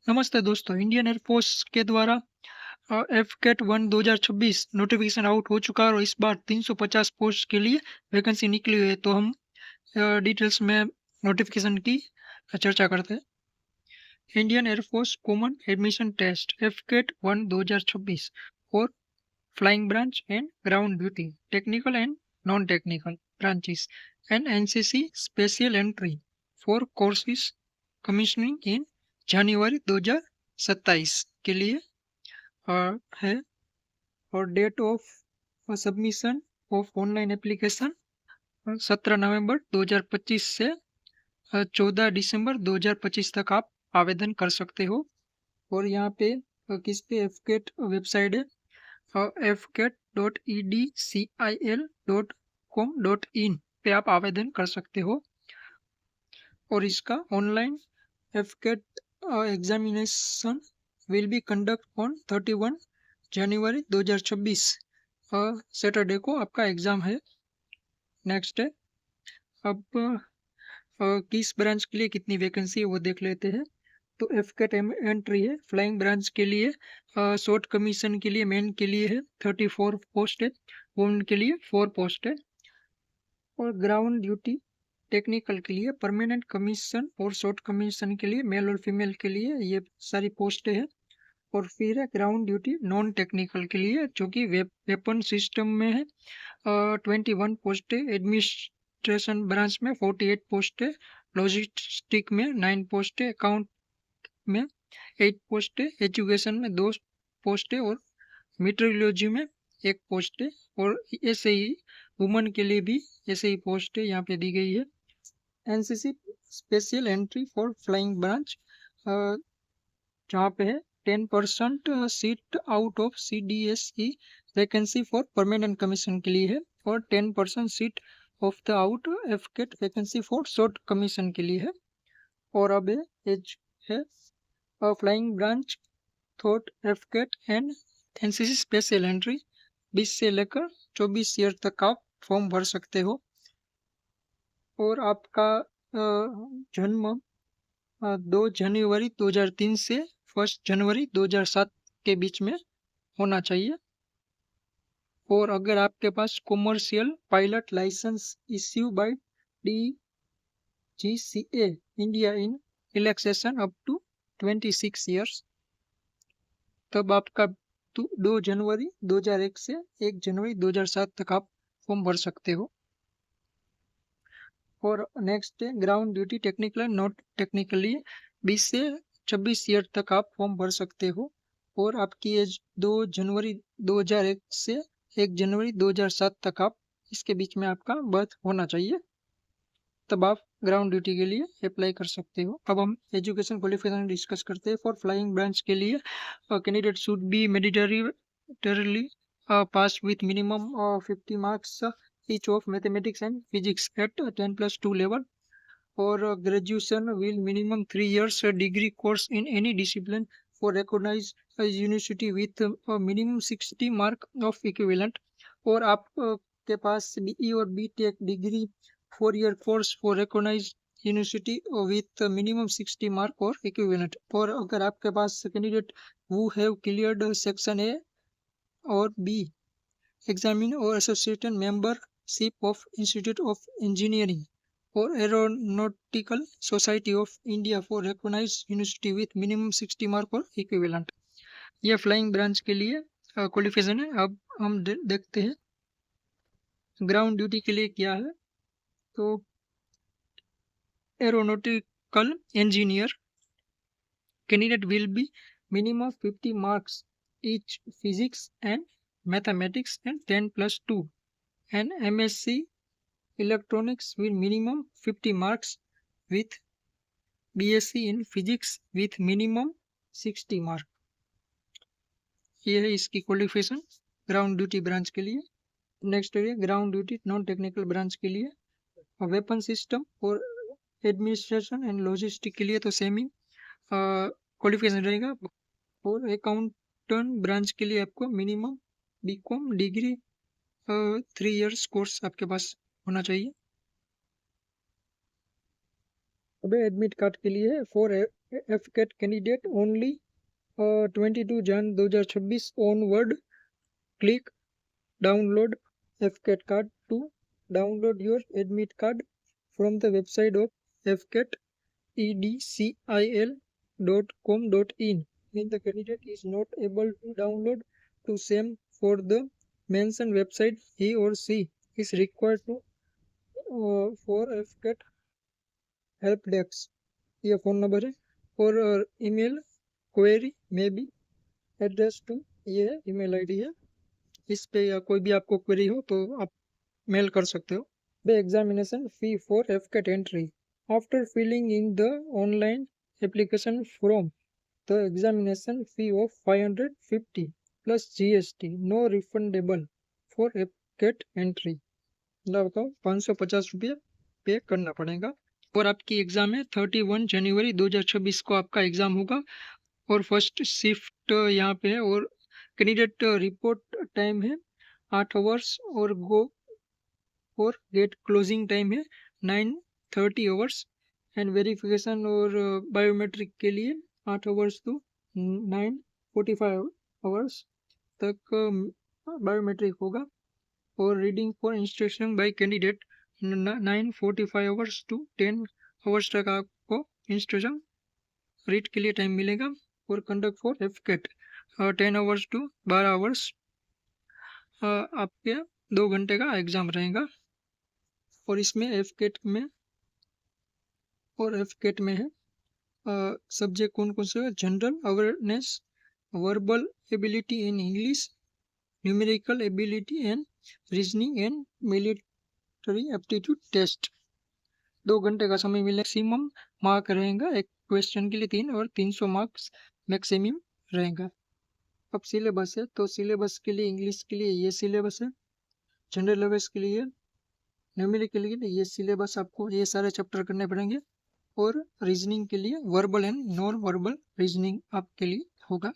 नमस्ते दोस्तों, Indian air force के द्वारा एफकेट 1 2026 नोटिफिकेशन आउट हो चुका है और इस बार 350 पोस्ट के लिए वैकेंसी निकली हुई है। तो हम डिटेल्स में नोटिफिकेशन की चर्चा करते हैं। Indian air force common admission test AFCAT 1 2026 for flying branch and ground duty, technical and non technical branches and NCC special entry for courses commissioning in जनवरी 2027 के लिए है। और date of submission of online application 17 नवंबर 2025 से 14 दिसंबर 2025 तक आप आवेदन कर सकते हो। और यहाँ पे किस पे एफकेट वेबसाइट है fket.edcil.com.in पे आप आवेदन कर सकते हो। और इसका online AFCAT examination will be conduct on 31 जनवरी 2026 सैटरडे को आपका एग्ज़ाम है। नेक्स्ट है, अब किस ब्रांच के लिए कितनी वैकेंसी है वो देख लेते हैं। तो एफकेट एंट्री है फ्लाइंग ब्रांच के लिए, शॉर्ट कमीशन के लिए मेन के लिए है 34 पोस्ट है, वुमेन के लिए 4 पोस्ट है। और ग्राउंड ड्यूटी टेक्निकल के लिए परमानेंट कमीशन और शॉर्ट कमीशन के लिए मेल और फीमेल के लिए ये सारी पोस्ट है। और फिर है ग्राउंड ड्यूटी नॉन टेक्निकल के लिए जो कि वेपन सिस्टम में है 21 पोस्ट है, एडमिनिस्ट्रेशन ब्रांच में 48 पोस्ट है, लॉजिस्टिक में 9 पोस्ट है, अकाउंट में 8 पोस्ट है, एजुकेशन में 2 पोस्ट है और मीटरोलॉजी में 1 पोस्ट है। और ऐसे ही वुमेन के लिए भी ऐसे ही पोस्ट है यहाँ पे दी गई है। NCC special entry for flying branch जहाँ पे है 10% seat out of CDSE vacancy for permanent commission के लिए है और 10% seat of the out AFCAT vacancy for short commission के लिए है। और अब एज है flying branch through AFCAT and NCC special entry 20 से लेकर 24 ईयर तक आप फॉर्म भर सकते हो। और आपका जन्म 2 जनवरी 2003 से 1 जनवरी 2007 के बीच में होना चाहिए। और अगर आपके पास commercial pilot licence issue by DGCA India in relaxation up to 26 years, तब आपका 2 जनवरी 2001 से 1 जनवरी 2007 तक आप फॉर्म भर सकते हो। और नेक्स्ट है ground duty technical and not technically 20 से 26 ईयर तक आप फॉर्म भर सकते हो। और आपकी एज 2 जनवरी 2001 से 1 जनवरी 2007 तक आप इसके बीच में आपका बर्थ होना चाहिए, तब आप ग्राउंड ड्यूटी के लिए अप्लाई कर सकते हो। अब हम एजुकेशन क्वालिफिकेशन डिस्कस करते हैं। फॉर फ्लाइंग ब्रांच के लिए candidate should be mandatorily pass with minimum 50 marks each of mathematics and physics at 10+2 level, or graduation will minimum 3 years degree course in any discipline for recognized university with a minimum 60 mark of equivalent। और आप के पास BE और BTech degree 4 year course for recognized university with minimum 60 mark और equivalent. और अगर आपके पास candidate who have cleared section A और B examine or associate membership of Institute of Engineering or Aeronautical Society of India for recognized university with minimum 60 mark और equivalent। यह flying branch के लिए qualification है। अब हम देखते हैं ग्राउंड ड्यूटी के लिए क्या है। तो aeronautical engineer candidate will be minimum 50 marks each physics and mathematics and 10+2, and MSc Electronics will minimum 50 marks with BSc in Physics with minimum 60 mark। ये है इसकी क्वालिफिकेशन ग्राउंड ड्यूटी ब्रांच के लिए। नेक्स्ट है ground duty non technical branch के लिए weapon system और administration and logistic के लिए तो सेम ही क्वालिफिकेशन रहेगा। और अकाउंटेंट ब्रांच के लिए आपको minimum BCom degree 3 years course आपके पास होना चाहिए। अब एडमिट कार्ड के लिए for FCAT candidate only 22 Jan 2026 onward. Click download FCAT card to download your admit card from the website of fcatedcil.com.in. If the candidate is not able to download to same for the mentioned website, he or she is required to for FCAT help desk. ये phone number है और email query में भी address to ये email ID है, इस पे या कोई भी आपको क्वेरी हो तो आप मेल कर सकते हो. The examination fee for FCAT entry. After filling in the online application form, the examination fee of 550 plus GST, no refundable for FCAT entry. मतलब बताओ 550 रुपये पे करना पड़ेगा. और आपकी एग्ज़ाम है 31 जनवरी 2026 को आपका एग्ज़ाम होगा और फर्स्ट शिफ्ट यहाँ पे है और कैंडिडेट रिपोर्ट टाइम है 8 आवर्स और गो और गेट क्लोजिंग टाइम है 9:30 आवर्स एंड वेरिफिकेशन और बायोमेट्रिक के लिए 8 आवर्स टू 9:45 आवर्स तक बायोमेट्रिक होगा और reading for instruction by candidate 9:45 hours to 10 hours तक आपको इंस्ट्रक्शन रीड के लिए टाइम मिलेगा और conduct for FCAT 10 hours to 12 hours आपके 2 घंटे का एग्ज़ाम रहेगा. और इसमें FCAT में है सब्जेक्ट कौन कौन से है, general awareness, verbal ability in English, numerical ability and reasoning and military aptitude test. 2 घंटे का समय मिले. मैक्सिमम मार्क रहेगा एक क्वेश्चन के लिए 3 और 300 मार्क्स मैक्सिमम रहेगा. अब सिलेबस है तो सिलेबस के लिए इंग्लिश के लिए ये सिलेबस है, जनरल अवेयरनेस के लिए, न्यूमेरिकल के लिए ये सिलेबस आपको ये सारे चैप्टर करने पड़ेंगे और रीजनिंग के लिए verbal and non verbal reasoning आपके लिए होगा.